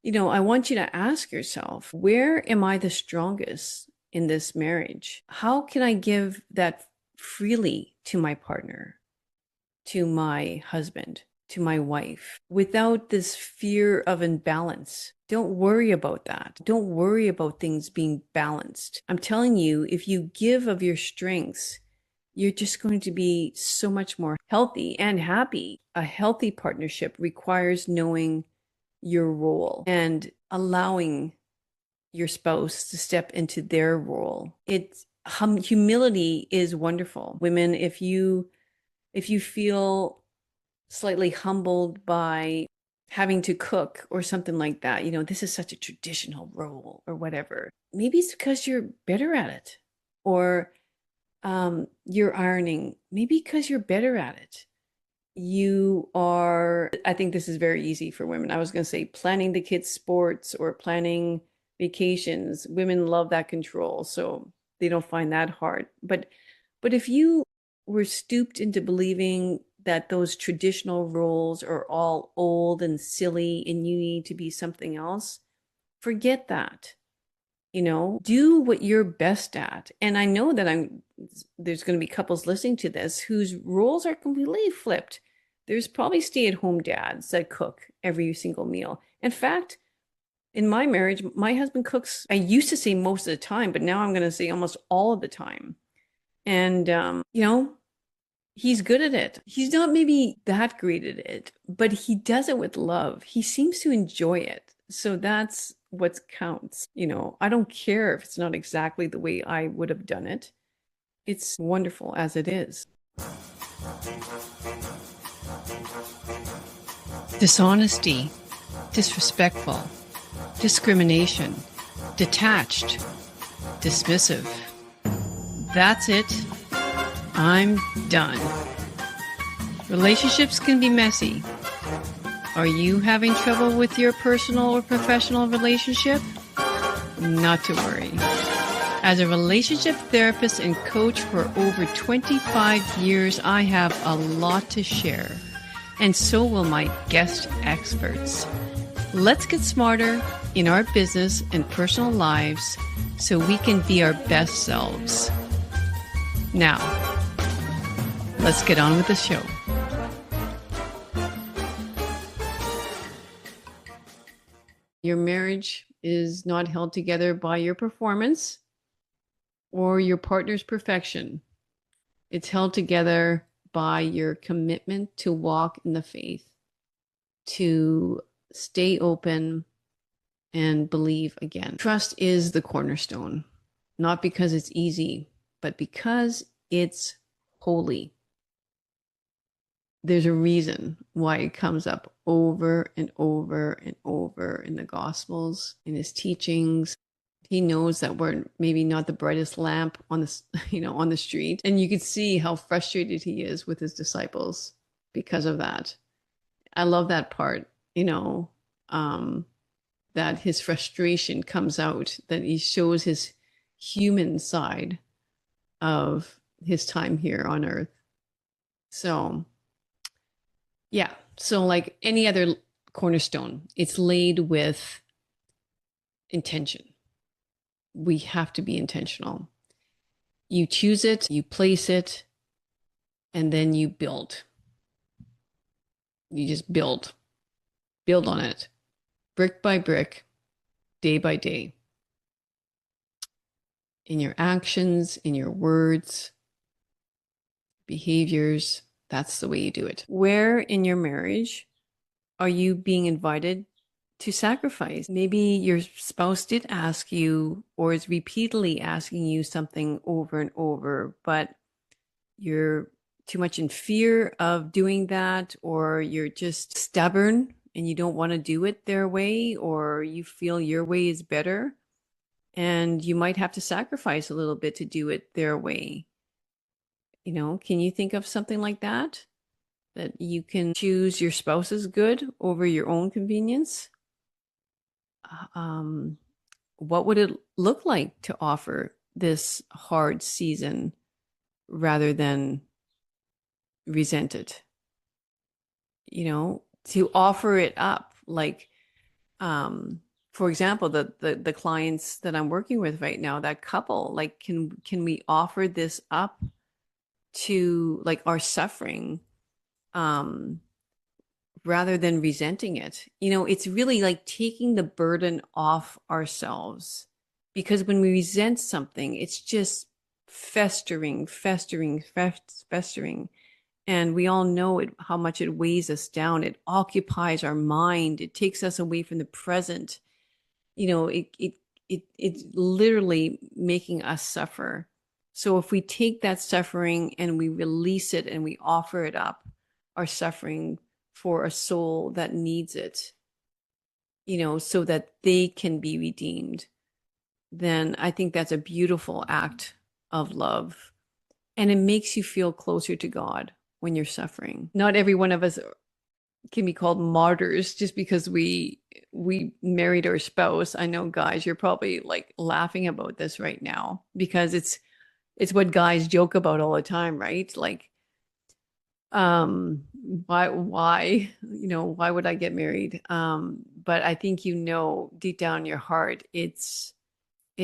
I want you to ask yourself, where am I the strongest in this marriage? How can I give that freely to my partner, to my husband, to my wife, without this fear of imbalance? Don't worry about that. Don't worry about things being balanced. I'm telling you, if you give of your strengths, you're just going to be so much more healthy and happy. A healthy partnership requires knowing your role and allowing your spouse to step into their role. It's humility is wonderful. Women, if you feel slightly humbled by having to cook or something like that, this is such a traditional role or whatever. Maybe it's because you're better at it, or you're ironing, maybe because you're better at it. You are, I think this is very easy for women. I was going to say planning the kids' sports or planning vacations. Women love that control, so they don't find that hard. But if you were stooped into believing that those traditional roles are all old and silly and you need to be something else, forget that. Do what you're best at. And I know that there's going to be couples listening to this whose roles are completely flipped. There's probably stay-at-home dads that cook every single meal. In fact, in my marriage, my husband cooks. I used to say most of the time, but now I'm going to say almost all of the time. And, he's good at it. He's not maybe that great at it, but he does it with love. He seems to enjoy it. So that's what counts. I don't care if it's not exactly the way I would have done it. It's wonderful as it is. Dishonesty, disrespectful, discrimination, detached, dismissive. That's it. I'm done. Relationships can be messy. Are you having trouble with your personal or professional relationship? Not to worry. As a relationship therapist and coach for over 25 years, I have a lot to share, and so will my guest experts. Let's get smarter in our business and personal lives so we can be our best selves. Now, let's get on with the show. Your marriage is not held together by your performance or your partner's perfection. It's held together by your commitment to walk in the faith, to stay open and believe again. Trust is the cornerstone, not because it's easy, but because it's holy. There's a reason why it comes up over and over and over in the Gospels, in his teachings. He knows that we're maybe not the brightest lamp on the, on the street. And you could see how frustrated he is with his disciples because of that. I love that part, that his frustration comes out, that he shows his human side of his time here on earth. So, yeah. So like any other cornerstone, it's laid with intention. We have to be intentional. You choose it, you place it, and then you build. You just build on it, brick by brick, day by day. In your actions, in your words, behaviors, that's the way you do it. Where in your marriage are you being invited to sacrifice? Maybe your spouse did ask you or is repeatedly asking you something over and over, but you're too much in fear of doing that, or you're just stubborn and you don't want to do it their way, or you feel your way is better and you might have to sacrifice a little bit to do it their way. Can you think of something like that? That you can choose your spouse's good over your own convenience? What would it look like to offer this hard season rather than resent it? To offer it up, like Um, for example, the clients that I'm working with right now, that couple, like, can we offer this up to like our suffering, um, rather than resenting it? You know, it's really like taking the burden off ourselves, because when we resent something, it's just festering. And we all know it, how much it weighs us down. It occupies our mind. It takes us away from the present. You know, it's literally making us suffer. So if we take that suffering and we release it and we offer it up, our suffering, for a soul that needs it, you know, so that they can be redeemed, then I think that's a beautiful act of love. And it makes you feel closer to God when you're suffering. Not every one of us can be called martyrs just because we married our spouse. I know, guys, you're probably like laughing about this right now because it's what guys joke about all the time, right? Like, um, why, you know, why would I get married? But I think, you know, deep down in your heart, it's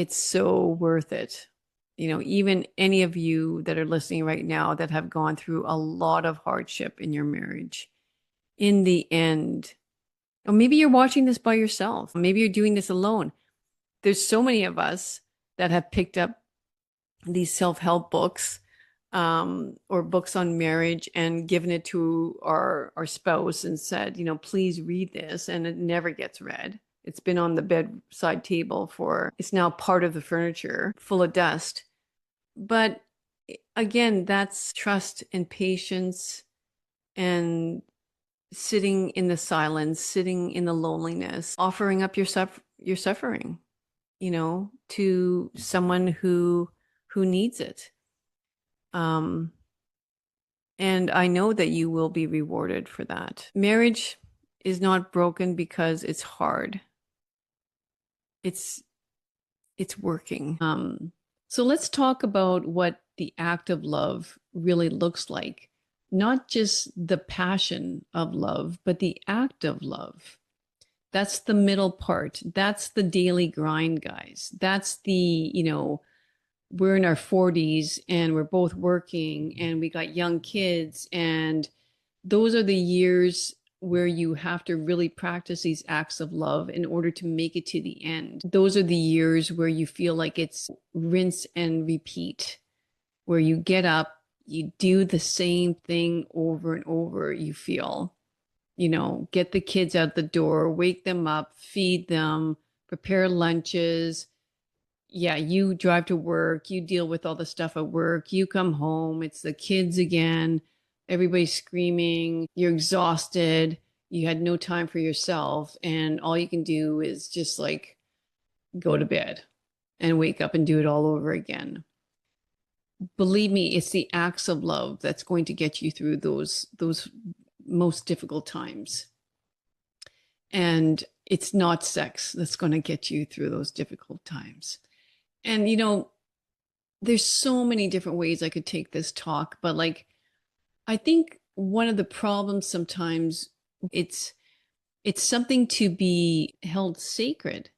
so worth it. You know, even any of you that are listening right now that have gone through a lot of hardship in your marriage, in the end, or maybe you're watching this by yourself, maybe you're doing this alone. There's so many of us that have picked up these self-help books, or books on marriage, and given it to our spouse and said, you know, please read this, and it never gets read. It's been on the bedside table for, it's now part of the furniture, full of dust. But again, that's trust and patience, and sitting in the silence, sitting in the loneliness, offering up your suffering, you know, to someone who needs it. Um, and I know that you will be rewarded for that. Marriage is not broken because it's hard. It's it's working. So let's talk about what the act of love really looks like. Not just the passion of love, but the act of love. That's the middle part. That's the daily grind, guys. That's the, you know, we're in our 40s and we're both working and we got young kids, and those are the years where you have to really practice these acts of love in order to make it to the end. Those are the years where you feel like it's rinse and repeat, where you get up, you do the same thing over and over. You feel, you know, get the kids out the door, wake them up, feed them, prepare lunches. Yeah, you drive to work, you deal with all the stuff at work, you come home, it's the kids again, everybody's screaming, you're exhausted, you had no time for yourself, and all you can do is just like go to bed and wake up and do it all over again. Believe me, it's the acts of love that's going to get you through those most difficult times. And it's not sex that's going to get you through those difficult times. And you know, there's so many different ways I could take this talk, but like, I think one of the problems sometimes, it's it's something to be held sacred,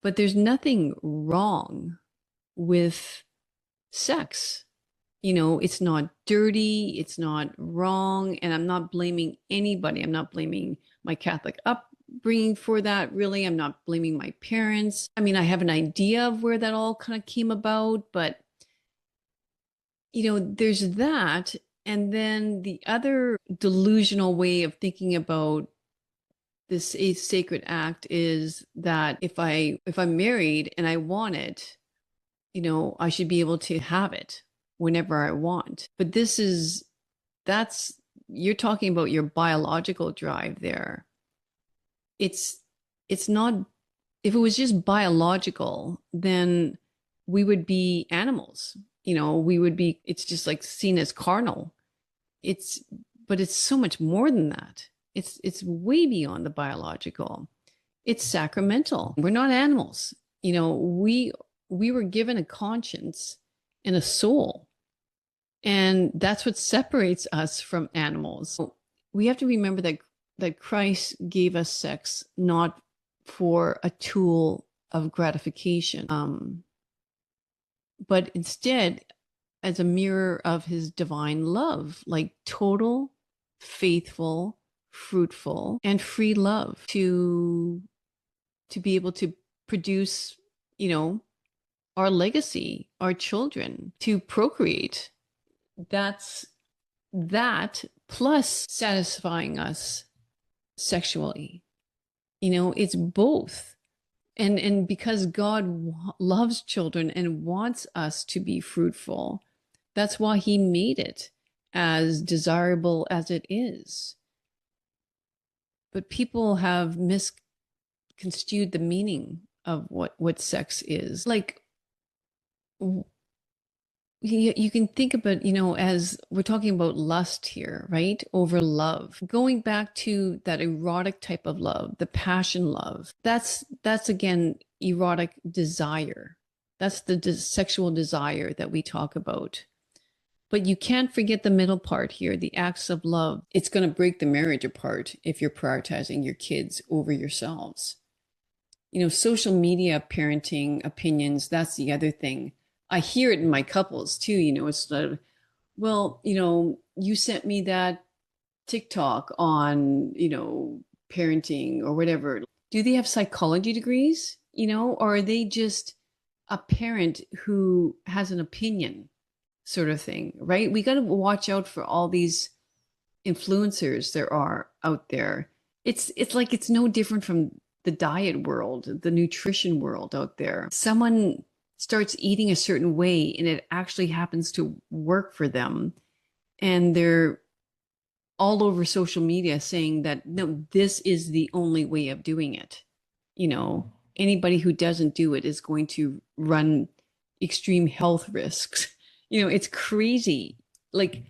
but there's nothing wrong with sex. You know, it's not dirty, it's not wrong, and I'm not blaming anybody. I'm not blaming my Catholic upbringing for that, really. I'm not blaming my parents. I mean, I have an idea of where that all kind of came about, but you know, there's that. And then the other delusional way of thinking about this sacred act is that if I'm married and I want it, you know, I should be able to have it whenever I want. But that's, you're talking about your biological drive there. It's it's not, if it was just biological, then we would be animals. You know, we would be, it's just like seen as carnal. It's, but it's so much more than that. It's way beyond the biological. It's sacramental. We're not animals. You know, we were given a conscience and a soul. And that's what separates us from animals. We have to remember that Christ gave us sex not for a tool of gratification, but instead as a mirror of his divine love, like total, faithful, fruitful, and free love to be able to produce, you know, our legacy, our children, to procreate. That's that plus satisfying us sexually. You know, it's both. And because God loves children and wants us to be fruitful, that's why he made it as desirable as it is. But people have misconstrued the meaning of what sex is. Like you can think about, you know, as we're talking about lust here, right? Over love. Going back to that erotic type of love, the passion love. That's again erotic desire. That's the sexual desire that we talk about. But you can't forget the middle part here, the acts of love. It's going to break the marriage apart if you're prioritizing your kids over yourselves. You know, social media parenting opinions, that's the other thing. I hear it in my couples too. You know, it's like, well, you know, you sent me that TikTok on, you know, parenting or whatever. Do they have psychology degrees, you know, or are they just a parent who has an opinion sort of thing, right? We got to watch out for all these influencers there are out there. It's like it's no different from the diet world, the nutrition world out there. Someone starts eating a certain way and it actually happens to work for them, and they're all over social media saying that no, this is the only way of doing it. You know, anybody who doesn't do it is going to run extreme health risks. You know, it's crazy. Like,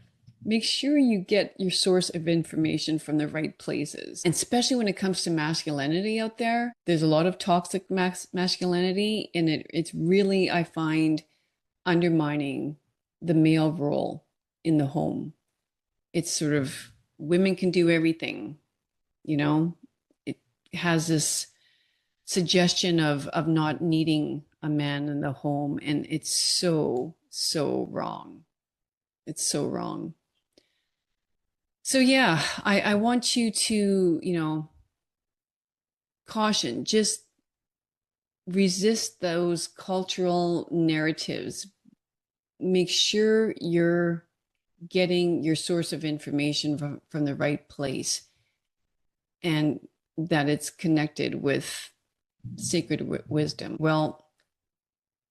make sure you get your source of information from the right places. And especially when it comes to masculinity out there, there's a lot of toxic masculinity, and it's really, I find, undermining the male role in the home. It's sort of women can do everything, you know? It has this suggestion of not needing a man in the home, and it's so wrong. It's so wrong. So yeah, I want you to, you know, caution, just resist those cultural narratives. Make sure you're getting your source of information from the right place, and that it's connected with sacred wisdom. Well,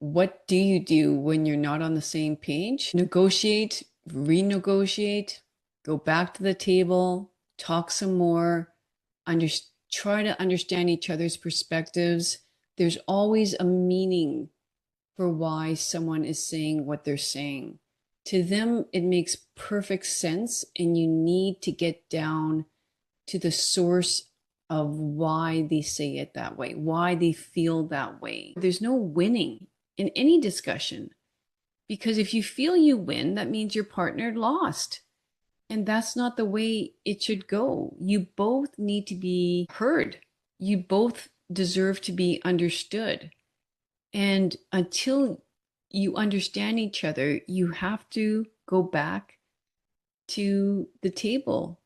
what do you do when you're not on the same page? Negotiate, renegotiate, go back to the table, talk some more, try to understand each other's perspectives. There's always a meaning for why someone is saying what they're saying. To them, it makes perfect sense, and you need to get down to the source of why they say it that way, why they feel that way. There's no winning in any discussion, because if you feel you win, that means your partner lost. And that's not the way it should go. You both need to be heard. You both deserve to be understood. And until you understand each other, you have to go back to the table,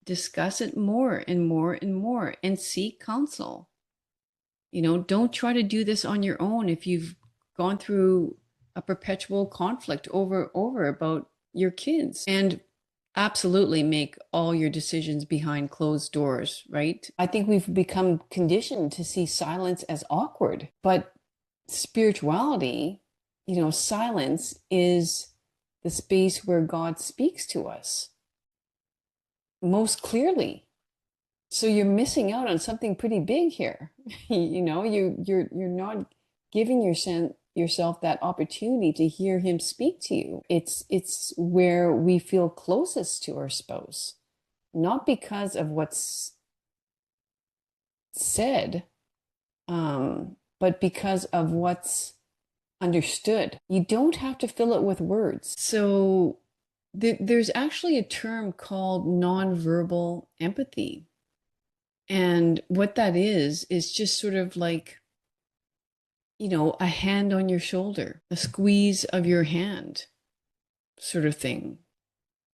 discuss it more and more and more, and seek counsel. You know, don't try to do this on your own if you've gone through a perpetual conflict over about your kids. And absolutely make all your decisions behind closed doors, right? I think we've become conditioned to see silence as awkward, but spirituality, you know, silence is the space where God speaks to us most clearly. So you're missing out on something pretty big here. You know, you're not giving yourself that opportunity to hear him speak to you. It's where we feel closest to our spouse, not because of what's said, but because of what's understood. You don't have to fill it with words. So there's actually a term called nonverbal empathy. And what that is just sort of like, a hand on your shoulder, a squeeze of your hand sort of thing.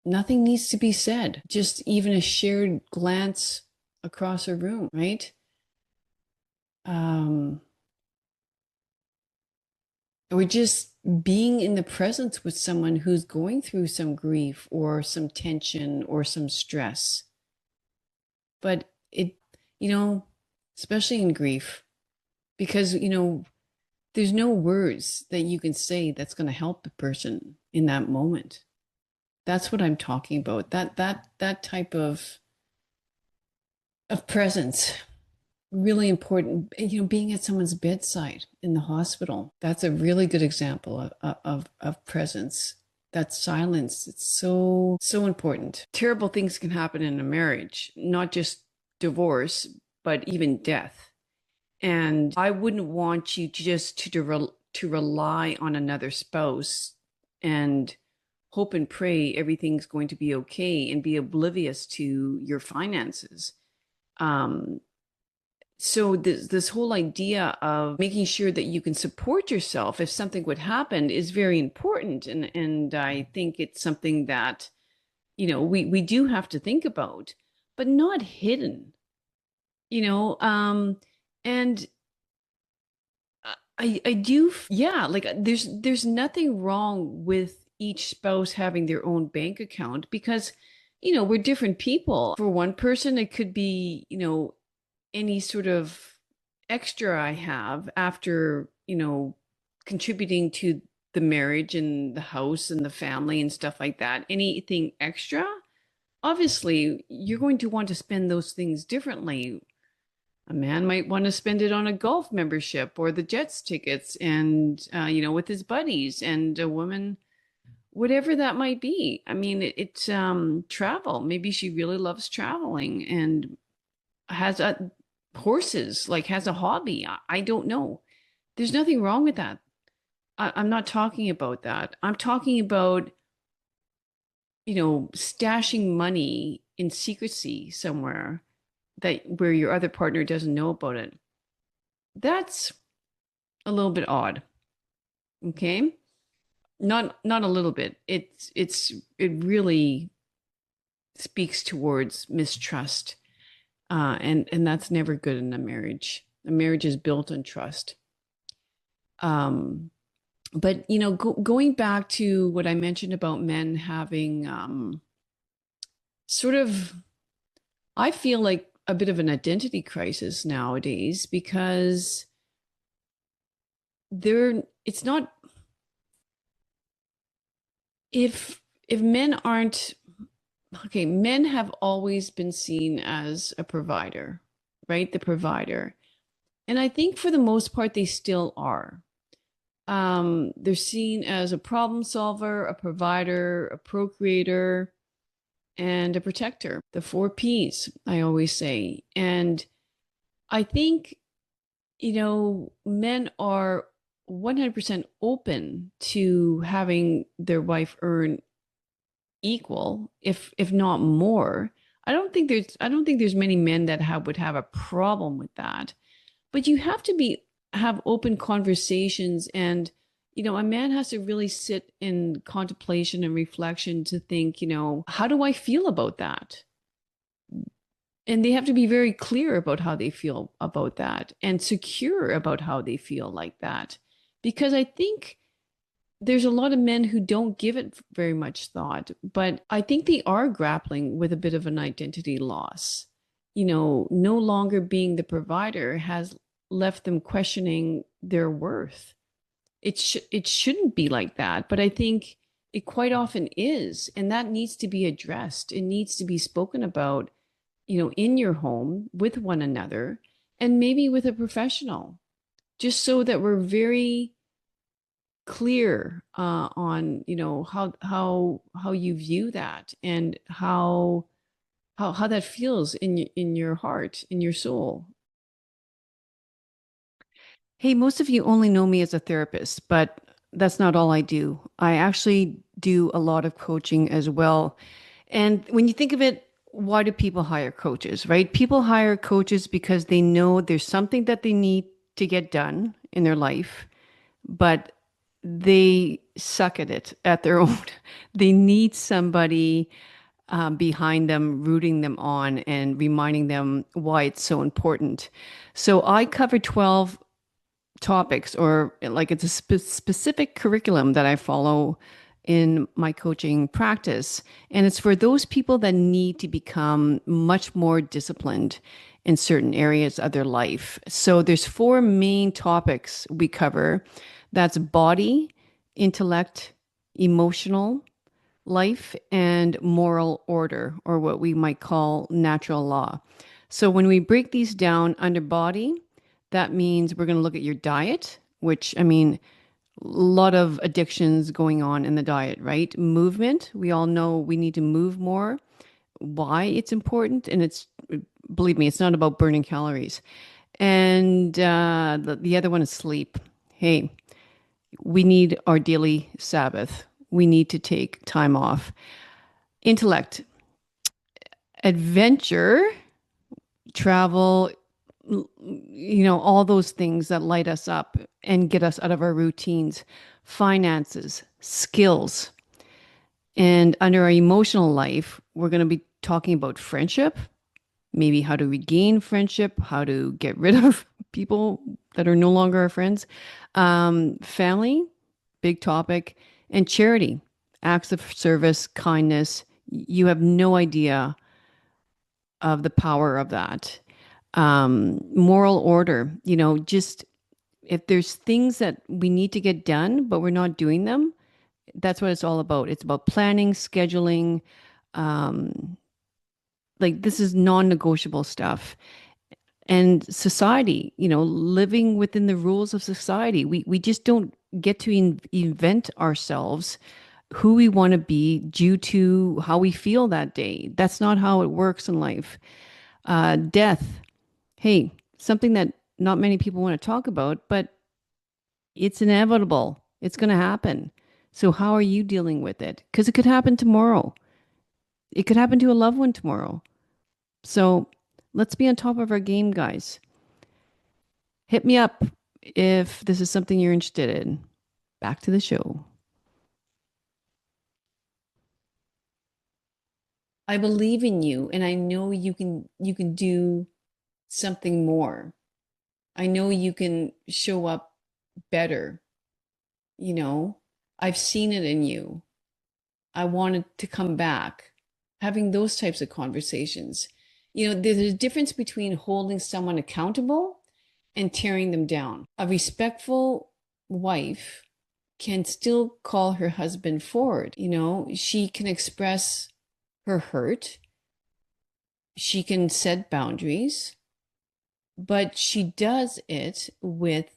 Nothing needs to be said, just even a shared glance across a room, right? Um, or just being in the presence with someone who's going through some grief or some tension or some stress. But you know, especially in grief, because, there's no words that you can say that's going to help the person in that moment. That's what I'm talking about. That type of presence, really important. Being at someone's bedside in the hospital. That's a really good example of presence. That silence. It's so important. Terrible things can happen in a marriage, not just divorce, but even death. And I wouldn't want you just to rely on another spouse and hope and pray everything's going to be okay and be oblivious to your finances. Um, so this whole idea of making sure that you can support yourself if something would happen is very important, and I think it's something that we do have to think about, but not hidden. You know, and I do, yeah, like there's nothing wrong with each spouse having their own bank account because we're different people. For one person, it could be any sort of extra I have after contributing to the marriage and the house and the family and stuff like that. Anything extra, obviously, you're going to want to spend those things differently. A man might want to spend it on a golf membership or the Jets tickets and, with his buddies, and a woman, whatever that might be. I mean, it's travel. Maybe she really loves traveling and has horses, like has a hobby. I don't know. There's nothing wrong with that. I'm not talking about that. I'm talking about, stashing money in secrecy somewhere that where your other partner doesn't know about it. That's a little bit odd. Okay. Not a little bit. It really speaks towards mistrust. And that's never good in a marriage. A marriage is built on trust. Um, but going back to what I mentioned about men having sort of, I feel like a bit of an identity crisis nowadays because it's not, if men aren't, okay, men have always been seen as a provider, right? The provider. And I think for the most part, they still are. They're seen as a problem solver, a provider, a procreator, and a protector. The four P's, I always say. And I think, men are 100% open to having their wife earn equal, if not more. I don't think there's many men that would have a problem with that. But you have to have open conversations, and a man has to really sit in contemplation and reflection to think, how do I feel about that? And they have to be very clear about how they feel about that and secure about how they feel like that. Because I think there's a lot of men who don't give it very much thought, but I think they are grappling with a bit of an identity loss. No longer being the provider has left them questioning their worth. It shouldn't be like that, but I think it quite often is, and that needs to be addressed. It needs to be spoken about, in your home with one another and maybe with a professional, just so that we're very clear on how you view that and how that feels in your heart, in your soul. Hey, most of you only know me as a therapist, but that's not all I do. I actually do a lot of coaching as well. And when you think of it, why do people hire coaches, right? People hire coaches because they know there's something that they need to get done in their life, but they suck at it at their own. They need somebody behind them, rooting them on and reminding them why it's so important. So I cover 12 topics, or like it's a specific curriculum that I follow in my coaching practice. And it's for those people that need to become much more disciplined in certain areas of their life. So there's four main topics we cover. That's body, intellect, emotional, life, and moral order, or what we might call natural law. So when we break these down under body, that means we're going to look at your diet, which, I mean, a lot of addictions going on in the diet, right? Movement, we all know we need to move more. Why it's important, and it's, believe me, it's not about burning calories. And the other one is sleep. Hey, we need our daily Sabbath. We need to take time off. Intellect, adventure, travel, all those things that light us up and get us out of our routines, finances, skills. And under our emotional life, we're going to be talking about friendship, maybe how to regain friendship, how to get rid of people that are no longer our friends, family, big topic, and charity, acts of service, kindness. You have no idea of the power of that. Moral order, just if there's things that we need to get done, but we're not doing them, that's what it's all about. It's about planning, scheduling. Um, like this is non-negotiable stuff. And society, living within the rules of society. We just don't get to invent ourselves who we want to be due to how we feel that day. That's not how it works in life. Death. Hey, something that not many people want to talk about, but it's inevitable. It's going to happen. So, how are you dealing with it? Because it could happen tomorrow. It could happen to a loved one tomorrow. So, let's be on top of our game, guys. Hit me up if this is something you're interested in. Back to the show. I believe in you and I know you can do something more. I know you can show up better, you know. I've seen it in you. I wanted to come back. Having those types of conversations. There's a difference between holding someone accountable and tearing them down. A respectful wife can still call her husband forward. She can express her hurt, she can set boundaries, but she does it with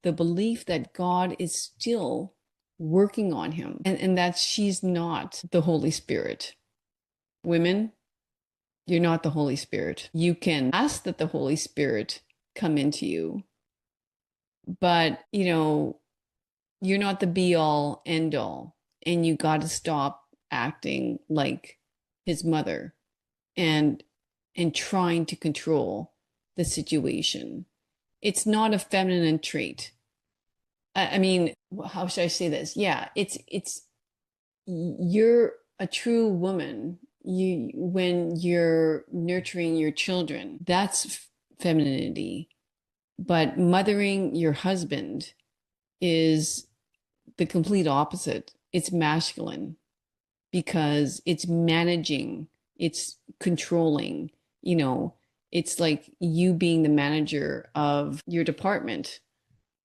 the belief that God is still working on him and that she's not the Holy Spirit. Women, you're not the Holy Spirit. You can ask that the Holy Spirit come into you, but you're not the be all end all. And you got to stop acting like his mother and trying to control the situation. It's not a feminine trait. I mean, how should I say this? Yeah, it's you're a true woman. When you're nurturing your children, that's femininity. But mothering your husband is the complete opposite. It's masculine because it's managing, it's controlling, it's like you being the manager of your department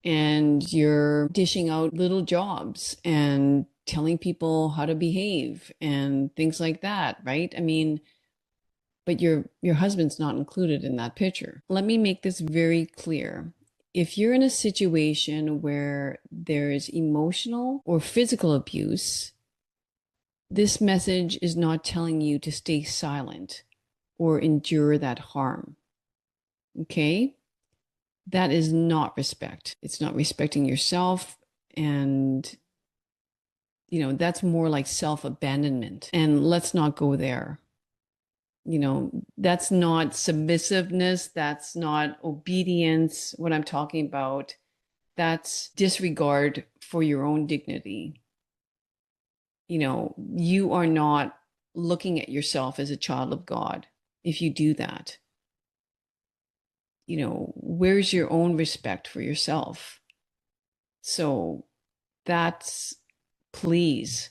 and you're dishing out little jobs and telling people how to behave and things like that, right? I mean, but your husband's not included in that picture. Let me make this very clear. If you're in a situation where there is emotional or physical abuse, this message is not telling you to stay silent or endure that harm. Okay? That is not respect. It's not respecting yourself. And, that's more like self abandonment. And let's not go there. That's not submissiveness, that's not obedience. What I'm talking about, that's disregard for your own dignity. You are not looking at yourself as a child of God if you do that. Where's your own respect for yourself? So that's, please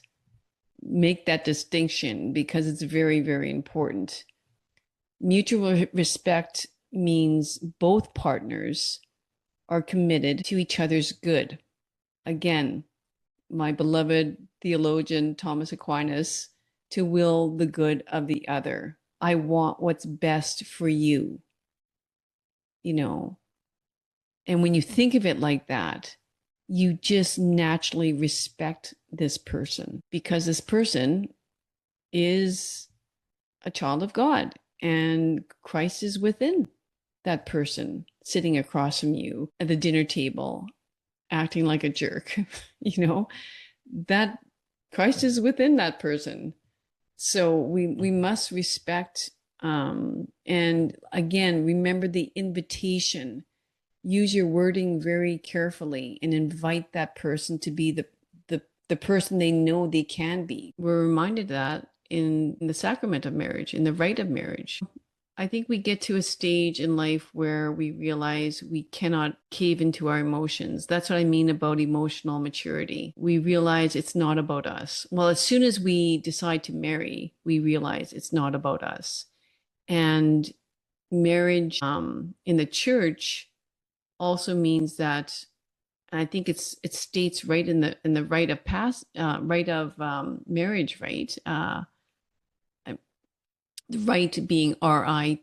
make that distinction because it's very, very important. Mutual respect means both partners are committed to each other's good. Again, my beloved theologian Thomas Aquinas, to will the good of the other. I want what's best for you, you know. And when you think of it like that, you just naturally respect this person because this person is a child of God and Christ is within that person sitting across from you at the dinner table, acting like a jerk, that Christ is within that person. So we must respect, and again, remember the invitation. Use your wording very carefully and invite that person to be the person they know they can be. We're reminded that in the sacrament of marriage, in the rite of marriage. I think we get to a stage in life where we realize we cannot cave into our emotions. That's what I mean about emotional maturity. We realize it's not about us. Well, as soon as we decide to marry, we realize it's not about us. And marriage in the church also means that, and I think it states right in the rite of marriage, right? The rite being RITE,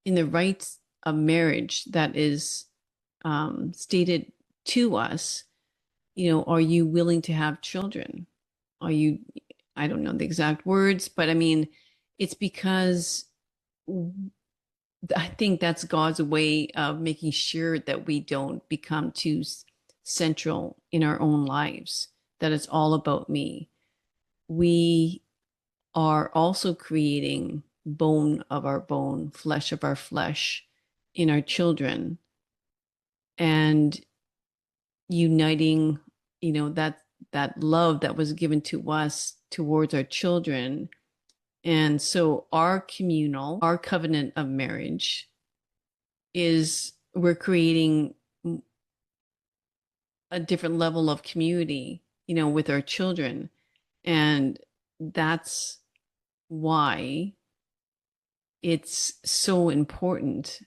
in the rites of marriage that is stated to us, are you willing to have children? Are you, I don't know the exact words, but I mean, it's because I think that's God's way of making sure that we don't become too central in our own lives, that it's all about me. We are also creating bone of our bone, flesh of our flesh in our children and uniting, that love that was given to us towards our children. And so our covenant of marriage is we're creating a different level of community, with our children. And that's why it's so important.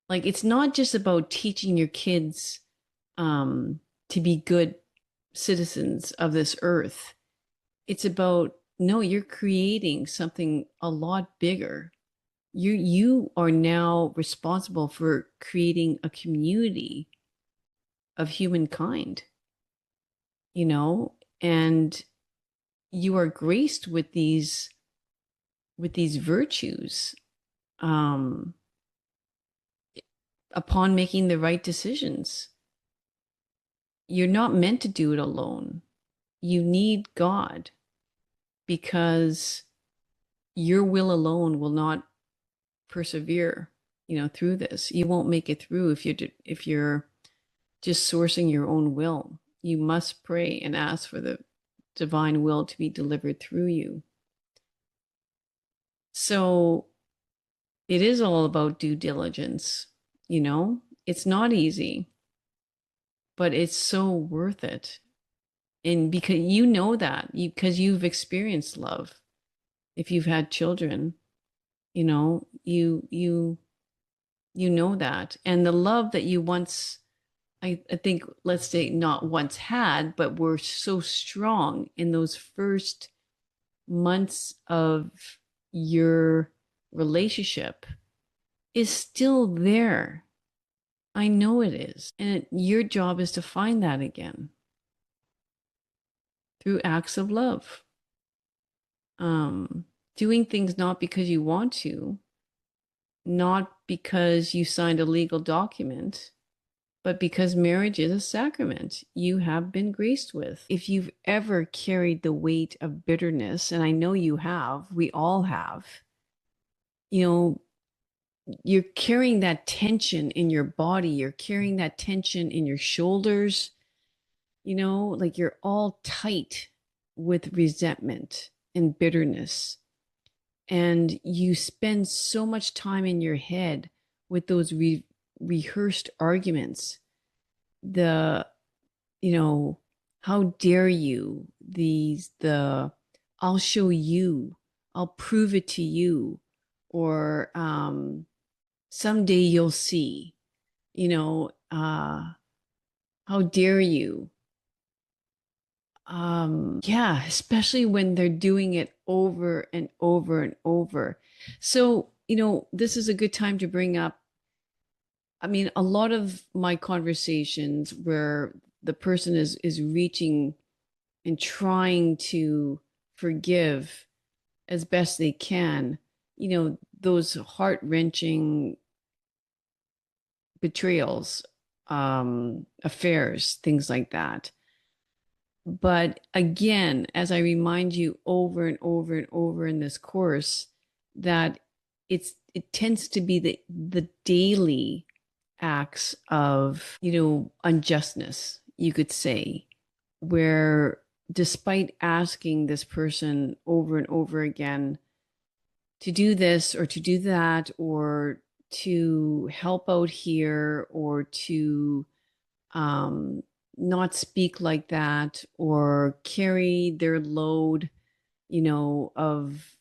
Like, it's not just about teaching your kids to be good citizens of this earth. It's about, no, you're creating something a lot bigger. You are now responsible for creating a community of humankind, and you are graced with these virtues um, upon making the right decisions. You're not meant to do it alone. You need God because your will alone will not persevere, through this. You won't make it through if you're just sourcing your own will. You must pray and ask for the divine will to be delivered through you. So it is all about due diligence, It's not easy, but it's so worth it. And because because you've experienced love. If you've had children, you know that. And the love that you once, I think, let's say not once had, but were so strong in those first months of your relationship is still there. I know it is. And your job is to find that again through acts of love. Doing things not because you want to, not because you signed a legal document, But because marriage is a sacrament, you have been graced with. If you've ever carried the weight of bitterness, and I know you have, we all have, you know, you're carrying that tension in your body, you're carrying that tension in your shoulders, like you're all tight with resentment and bitterness. And you spend so much time in your head with those rehearsed arguments. The, you know, how dare you? I'll show you, I'll prove it to you, or someday you'll see, how dare you? Yeah, especially when they're doing it over and over and over. So, this is a good time to bring up, I mean, a lot of my conversations where the person is reaching and trying to forgive as best they can, those heart-wrenching betrayals, affairs, things like that. But again, as I remind you over and over and over in this course, that it tends to be the daily acts of, unjustness, you could say, where despite asking this person over and over again to do this or to do that, or to help out here, or to not speak like that, or carry their load, of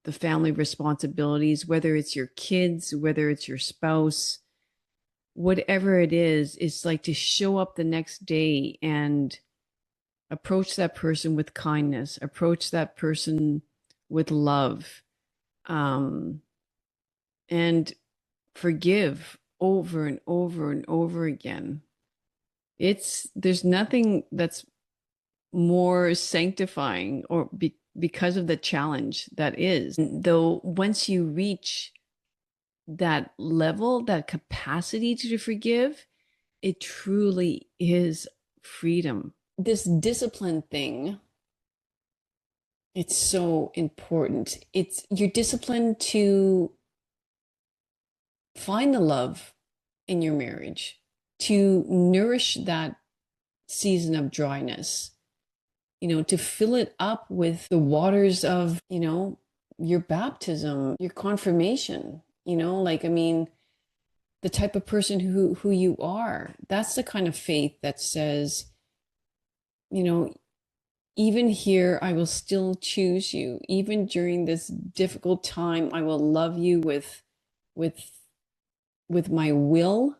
the family responsibilities, whether it's your kids, whether it's your spouse, whatever it is, it's like to show up the next day and approach that person with kindness, approach that person with love, and forgive over and over and over again. There's nothing that's more sanctifying, or because of the challenge that is. Though once you reach that level, that capacity to forgive, it truly is freedom. This discipline thing, it's so important. You're disciplined to find the love in your marriage, to nourish that season of dryness, to fill it up with the waters of, your baptism, your confirmation, I mean, the type of person who you are. That's the kind of faith that says, even here, I will still choose you. Even during this difficult time, I will love you with, with my will,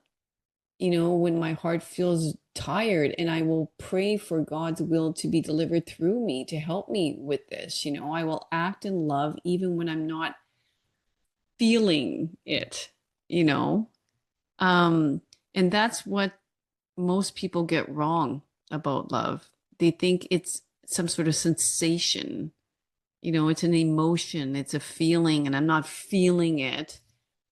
when my heart feels tired, and I will pray for God's will to be delivered through me to help me with this. I will act in love even when I'm not feeling it, you know? Um, and that's what most people get wrong about love. They think it's some sort of sensation, it's an emotion, it's a feeling, and I'm not feeling it.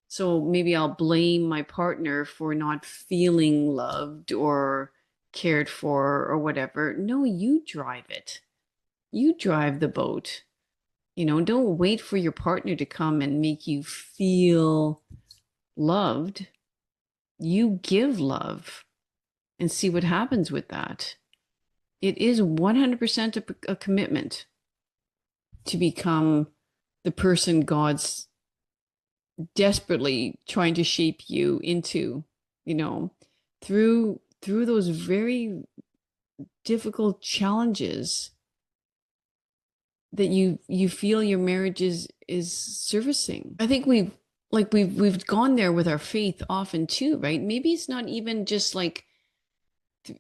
So maybe I'll blame my partner for not feeling loved or cared for or whatever. No, you drive it. You drive the boat. Don't wait for your partner to come and make you feel loved. You give love and see what happens with that. It is 100% a commitment to become the person God's desperately trying to shape you into, you know, through those very difficult challenges that you feel your marriage is servicing. I think we've gone there with our faith often too, right? Maybe it's not even just like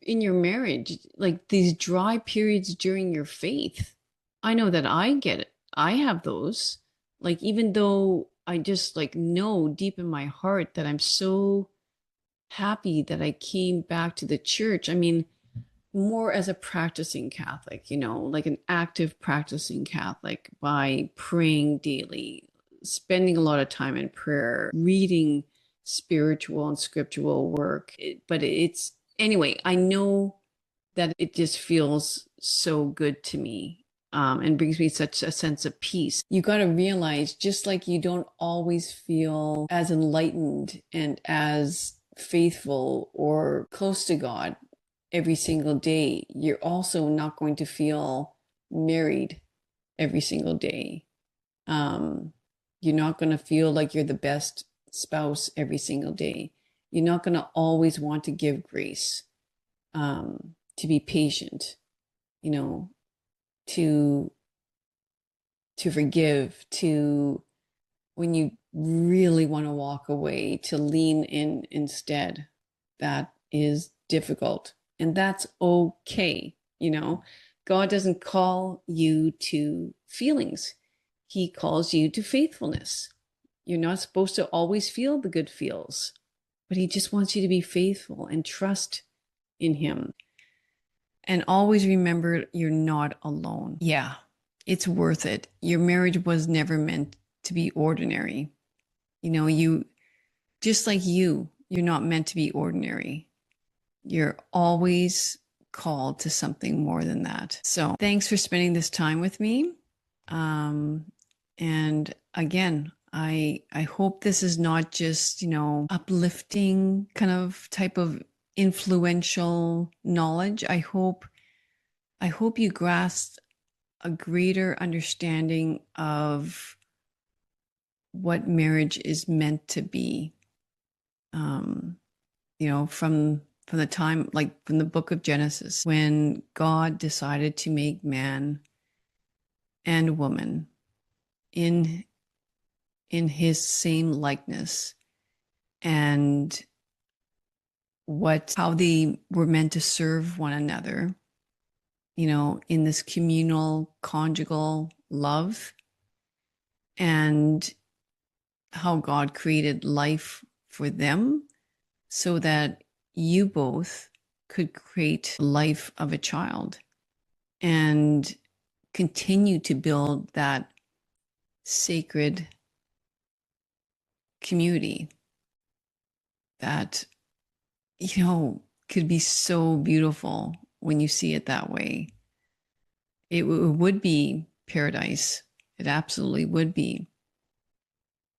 in your marriage, like these dry periods during your faith. I know that I get it. I have those. Like, even though I just like know deep in my heart that I'm so happy that I came back to the church. I mean, more as a practicing Catholic, like an active practicing Catholic, by praying daily, spending a lot of time in prayer, reading spiritual and scriptural work. But it's, anyway, I know that it just feels so good to me, and brings me such a sense of peace. You got to realize, just like you don't always feel as enlightened and as faithful or close to God every single day, you're also not going to feel married every single day. You're not going to feel like you're the best spouse every single day. You're not going to always want to give grace, to be patient, you know, to forgive, to, when you really want to walk away, to lean in instead. That is difficult, and that's okay. You know, God doesn't call you to feelings. He calls you to faithfulness. You're not supposed to always feel the good feels, but he just wants you to be faithful and trust in him. And always remember, you're not alone. Yeah, it's worth it. Your marriage was never meant to be ordinary. You know, you, just like you're not meant to be ordinary. You're always called to something more than that. So thanks for spending this time with me. And again, I hope this is not just, you know, uplifting kind of type of influential knowledge. I hope you grasp a greater understanding of what marriage is meant to be. You know, from the time, like from the book of Genesis, when God decided to make man and woman in his same likeness, and how they were meant to serve one another, you know, in this communal conjugal love, and how God created life for them so that you both could create life of a child and continue to build that sacred community that, you know, could be so beautiful when you see it that way. It would be paradise. It absolutely would be.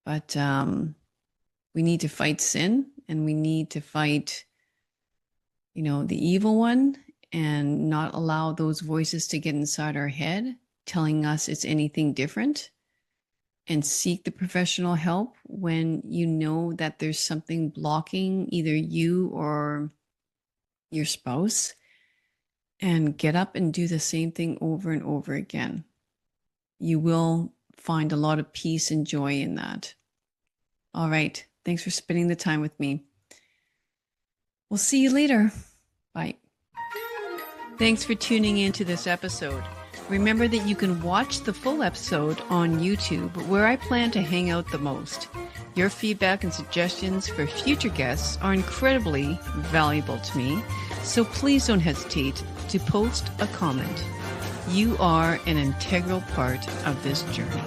But we need to fight sin, and we need to fight, you know, the evil one, and not allow those voices to get inside our head telling us it's anything different, and seek the professional help when you know that there's something blocking either you or your spouse, and get up and do the same thing over and over again. You will find a lot of peace and joy in that. All right. Thanks for spending the time with me. We'll see you later. Bye. Thanks for tuning in to this episode. Remember that you can watch the full episode on YouTube, where I plan to hang out the most. Your feedback and suggestions for future guests are incredibly valuable to me, so please don't hesitate to post a comment. You are an integral part of this journey.